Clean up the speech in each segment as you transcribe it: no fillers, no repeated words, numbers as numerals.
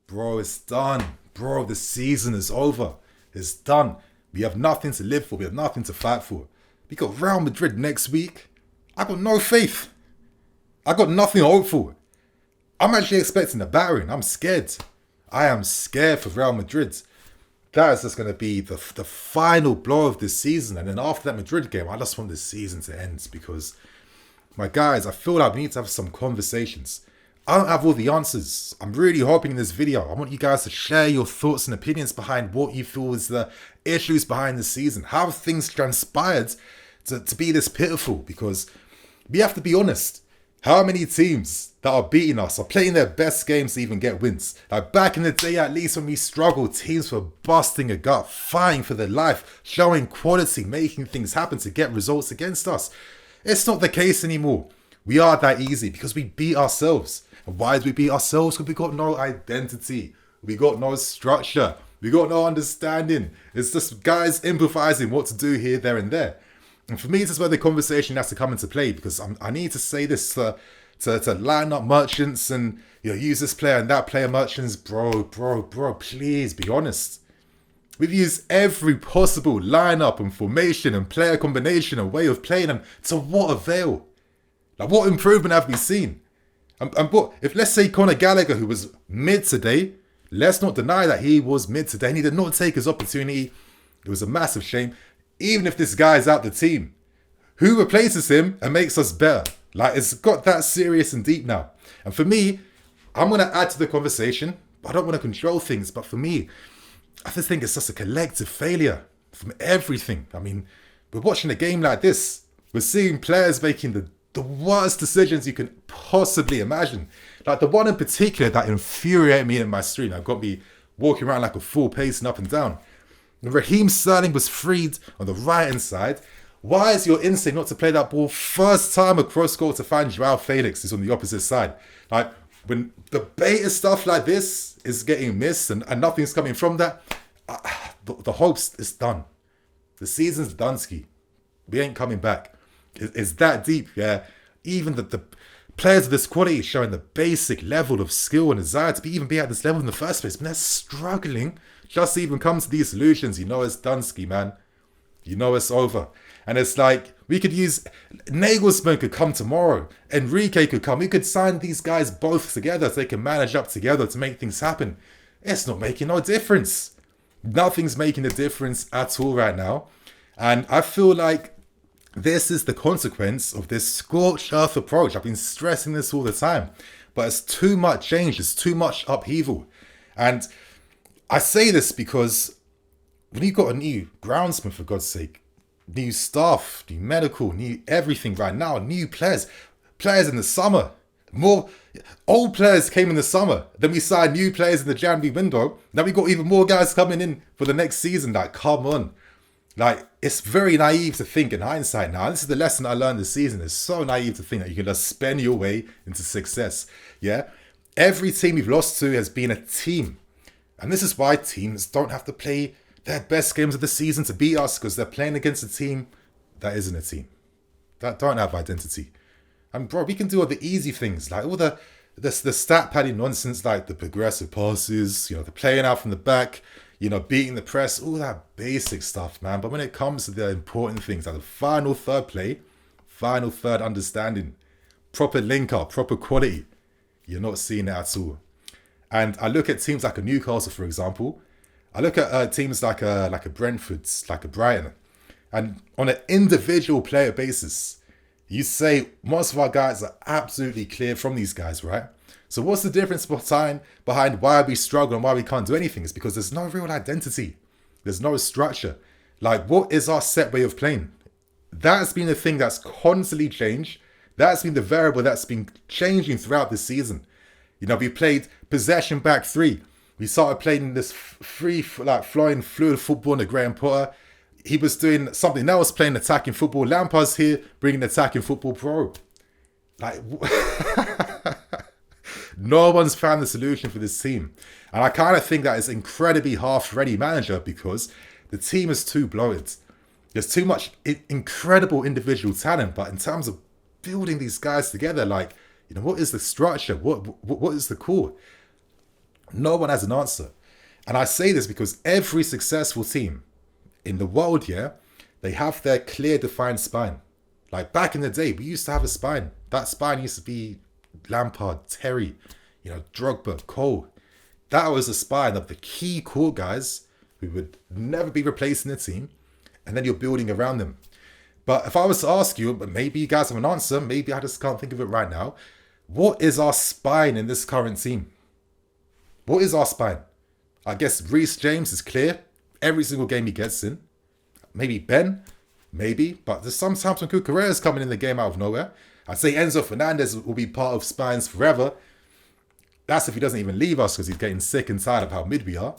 Bro, it's done. Bro, the season is over. It's done. We have nothing to live for. We have nothing to fight for. We got Real Madrid next week. I got no faith. I got nothing to hope for. I'm actually expecting a battering. I'm scared. I am scared for Real Madrid. That is just going to be the final blow of this season. And then after that Madrid game, I just want this season to end because, my guys, I feel like we need to have some conversations. I don't have all the answers. I'm really hoping in this video, I want you guys to share your thoughts and opinions behind what you feel is the issues behind the season. How have things transpired to be this pitiful? Because we have to be honest. How many teams that are beating us are playing their best games to even get wins? Like back in the day, at least when we struggled, teams were busting a gut, fighting for their life, showing quality, making things happen to get results against us. It's not the case anymore. We are that easy because we beat ourselves. And why did we beat ourselves? Because we got no identity. We got no structure. We got no understanding. It's just guys improvising what to do here, there, and there. And for me, this is where the conversation has to come into play because I need to say this to line up merchants and use this player and that player merchants. Bro, please be honest. We've used every possible lineup and formation and player combination and way of playing them. To what avail? Like, what improvement have we seen? And what if, let's say, Conor Gallagher, who was mid today, let's not deny that he was mid today and he did not take his opportunity. It was a massive shame. Even if this guy's out the team, who replaces him and makes us better? Like, it's got that serious and deep now. And for me, I'm going to add to the conversation, but I don't want to control things. But for me, I just think it's just a collective failure from everything. I mean, we're watching a game like this. We're seeing players making the worst decisions you can possibly imagine. Like the one in particular that infuriated me in my stream. That got me walking around like a fool, pacing up and down. When Raheem Sterling was freed on the right-hand side, why is your instinct not to play that ball first time across goal to find Joao Felix is on the opposite side? Like, when the beta stuff like this is getting missed and nothing's coming from that, the hopes is done. The season's done, ski. We ain't coming back. It's that deep, yeah. Even the players of this quality showing the basic level of skill and desire to even be at this level in the first place, but they're struggling just to even come to these solutions. You know it's done, ski, man. You know it's over. And it's like, we could use, Nagelsmann could come tomorrow. Enrique could come. We could sign these guys both together so they can manage up together to make things happen. It's not making no difference. Nothing's making a difference at all right now. And I feel like this is the consequence of this scorched earth approach. I've been stressing this all the time. But it's too much change. It's too much upheaval. And I say this because when you've got a new groundsman, for God's sake, new staff, new medical, new everything right now, new players in the summer, more old players came in the summer, then we signed new players in the January window, now we got even more guys coming in for the next season. Like, come on. Like, it's very naive to think in hindsight now. This is the lesson I learned this season. It's so naive to think that you can just spend your way into success. Yeah? Every team we've lost to has been a team. And this is why teams don't have to play their best games of the season to beat us, because they're playing against a team that isn't a team, that don't have identity. And bro, we can do all the easy things, like all the stat padding nonsense, like the progressive passes, the playing out from the back, beating the press, all that basic stuff, man. But when it comes to the important things, like the final third play, final third understanding, proper link up, proper quality, you're not seeing it at all. And I look at teams like a Newcastle, for example. I look at teams like a Brentford, like a Brighton, and on an individual player basis, you say most of our guys are absolutely clear from these guys, right? So what's the difference behind why we struggle and why we can't do anything? It's because there's no real identity. There's no structure. Like, what is our set way of playing? That's been the thing that's constantly changed. That's been the variable that's been changing throughout the season. We played possession back three. We started playing this free, like, flowing fluid football under Graham Potter. He was doing something else, playing attacking football. Lampard's here, bringing attacking football pro. Like, no one's found the solution for this team. And I kind of think that it's incredibly half-ready manager because the team is too bloated. There's too much incredible individual talent, but in terms of building these guys together, like, what is the structure? What is the core? No one has an answer. And I say this because every successful team in the world, yeah, they have their clear defined spine. Like back in the day, we used to have a spine. That spine used to be Lampard, Terry, Drogba, Cole. That was the spine of the key core guys who would never be replaced in the team. And then you're building around them. But if I was to ask you, but maybe you guys have an answer, maybe I just can't think of it right now. What is our spine in this current team? What is our spine? I guess Reece James is clear. Every single game he gets in. Maybe Ben, maybe. But there's sometimes when Cucurella's coming in the game out of nowhere. I'd say Enzo Fernandez will be part of spines forever. That's if he doesn't even leave us because he's getting sick and tired of how mid we are.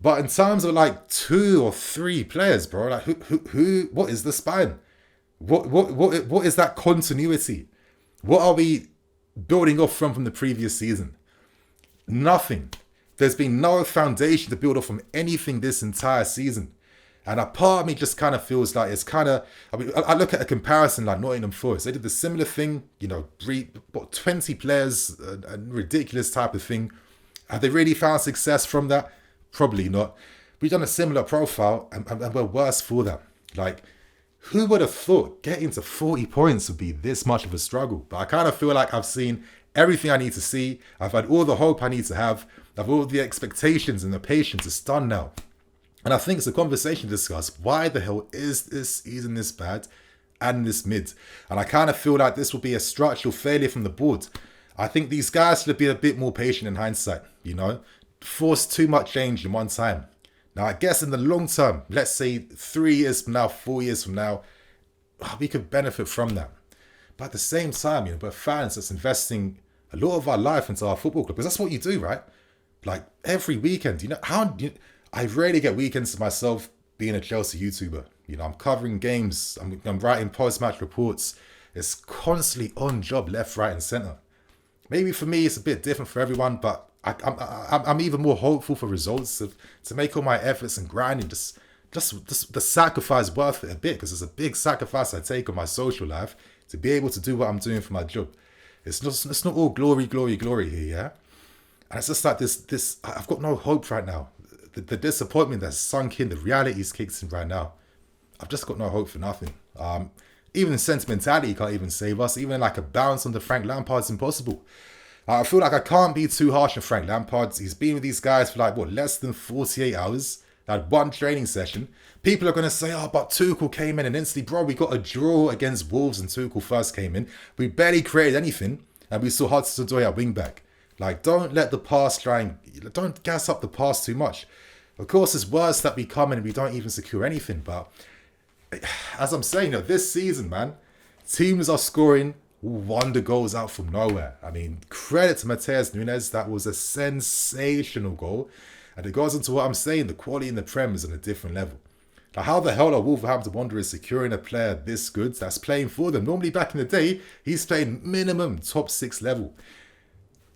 But in terms of like 2 or 3 players, bro, like who what is the spine? What is that continuity? What are we building off from the previous season? Nothing. There's been no foundation to build off from anything this entire season. And a part of me just kind of feels like it's kind of... I look at a comparison like Nottingham Forest. They did the similar thing, 20 players, a ridiculous type of thing. Have they really found success from that? Probably not. We've done a similar profile and we're worse for that. Like, who would have thought getting to 40 points would be this much of a struggle? But I kind of feel like I've seen everything I need to see. I've had all the hope I need to have. I've all the expectations and the patience. It's done now. And I think it's a conversation to discuss why the hell is this season this bad and this mid? And I kind of feel like this will be a structural failure from the board. I think these guys should have been a bit more patient in hindsight, Force too much change in one time. Now, I guess in the long term, let's say 3 years from now, 4 years from now, we could benefit from that. But at the same time, we're fans that's investing a lot of our life into our football club. Because that's what you do, right? Like every weekend, I rarely get weekends to myself being a Chelsea YouTuber. I'm covering games. I'm writing post-match reports. It's constantly on job, left, right, and centre. Maybe for me, it's a bit different for everyone, but I'm even more hopeful for results to make all my efforts and grinding just the sacrifice worth it a bit, because it's a big sacrifice I take on my social life to be able to do what I'm doing for my job. It's not all glory here, yeah? And it's just like this. I've got no hope right now. The disappointment that's sunk in, the reality's kicked in right now. I've just got no hope for nothing. Even sentimentality can't even save us. Even like a bounce on the Frank Lampard's impossible. I feel like I can't be too harsh on Frank Lampard. He's been with these guys for less than 48 hours. Had one training session. People are going to say, but Tuchel came in and instantly, bro, we got a draw against Wolves and Tuchel first came in. We barely created anything and we saw Hudson-Odoi at wing back. Don't let the past don't gas up the past too much. Of course, it's worse that we come in and we don't even secure anything. But as I'm saying, this season, man, teams are scoring wonder goals out from nowhere. I mean, credit to Matheus Nunes. That was a sensational goal. And it goes into what I'm saying. The quality in the Prem is on a different level. Now, how the hell are Wolverhampton Wanderers securing a player this good that's playing for them? Normally, back in the day, he's playing minimum top 6 level.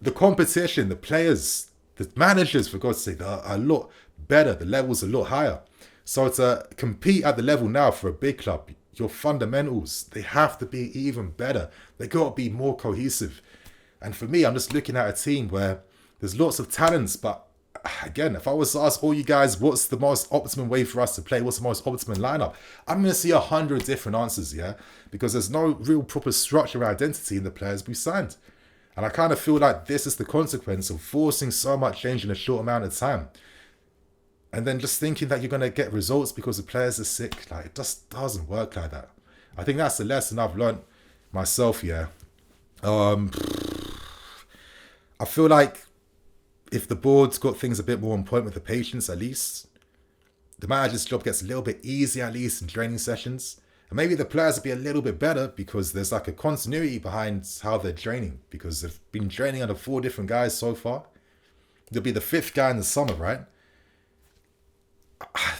The competition, the players, the managers, for God's sake, are a lot better. The level's a lot higher. So to compete at the level now for a big club, your fundamentals, they have to be even better. They got to be more cohesive. And for me, I'm just looking at a team where there's lots of talents. But again, if I was to ask all you guys, what's the most optimum way for us to play? What's the most optimum lineup? I'm going to see 100 different answers, yeah? Because there's no real proper structure or identity in the players we've signed. And I kind of feel like this is the consequence of forcing so much change in a short amount of time. And then just thinking that you're going to get results because the players are sick. It just doesn't work like that. I think that's the lesson I've learned myself, yeah. I feel like if the board's got things a bit more on point with the patience, at least, the manager's job gets a little bit easier, at least, in training sessions. And maybe the players will be a little bit better because there's a continuity behind how they're training. Because they've been training under 4 different guys so far. There'll be the 5th guy in the summer, right?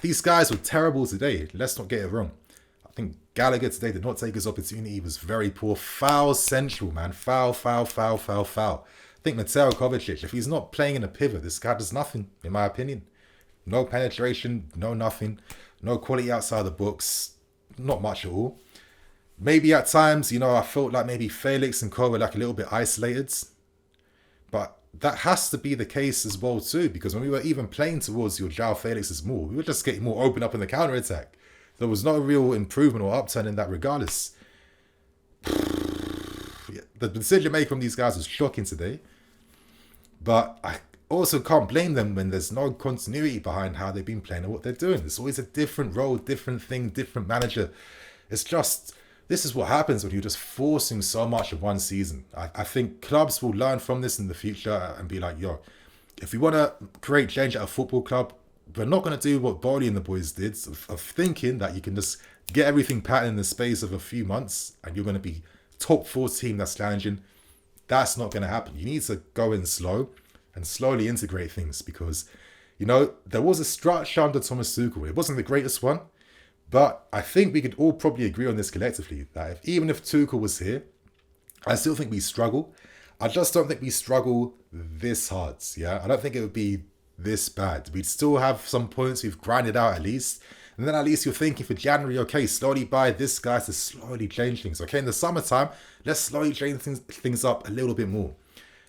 These guys were terrible today. Let's not get it wrong. I think Gallagher today did not take his opportunity. He was very poor. Foul central, man. Foul. I think Mateo Kovacic, if he's not playing in a pivot, this guy does nothing, in my opinion. No penetration, no nothing. No quality outside the box. Not much at all. Maybe at times, I felt like maybe Felix and Cole were a little bit isolated. But that has to be the case as well too, because when we were even playing towards your João Felix's more, we were just getting more open up in the counter attack. There was no real improvement or upturn in that regardless. The decision making from these guys was shocking today. But I also can't blame them when there's no continuity behind how they've been playing and what they're doing. It's always a different role, different thing, different manager. It's just, this is what happens when you're just forcing so much of one season. I think clubs will learn from this in the future and be like, yo, if we want to create change at a football club, we're not going to do what Bowley and the boys did of thinking that you can just get everything patterned in the space of a few months and you're going to be top 4 team that's challenging. That's not going to happen. You need to go in slow and slowly integrate things because, you know, there was a structure under Thomas Tuchel. It wasn't the greatest one, but I think we could all probably agree on this collectively, that even if Tuchel was here, I still think we struggle. I just don't think we struggle this hard, yeah? I don't think it would be this bad. We'd still have some points we've grinded out at least. And then at least you're thinking for January, okay, slowly buy this guy to slowly change things. Okay, in the summertime, let's slowly change things up a little bit more.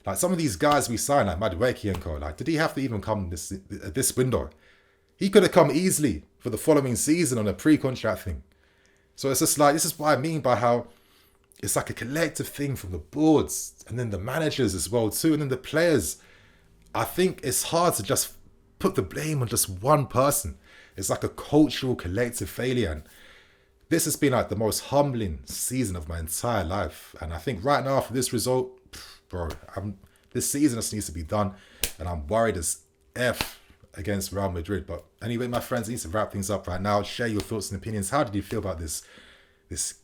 Like some of these guys we signed, like Madueke and Co, like, did he have to even come this window? He could have come easily for the following season on a pre-contract thing. So it's just like, this is what I mean by how it's like a collective thing from the boards and then the managers as well too, and then the players. I think it's hard to just put the blame on just one person. It's like a cultural collective failure. And this has been like the most humbling season of my entire life. And I think right now for this result, bro, this season just needs to be done. And I'm worried as F against Real Madrid. But anyway, my friends, I need to wrap things up right now. Share your thoughts and opinions. How did you feel about this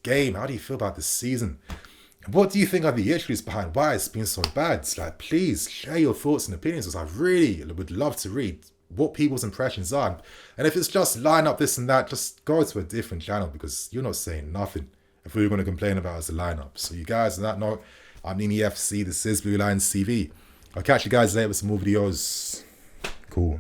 game? How do you feel about this season? What do you think are the issues behind why it's been so bad? It's like, please share your thoughts and opinions, because I really would love to read what people's impressions are. And if it's just line up this and that, just go to a different channel, because you're not saying nothing if we're going to complain about as a lineup. So you guys, on that note, I'm Nini FC. This is BlueLionsTV. I'll catch you guys later with some more videos. Cool.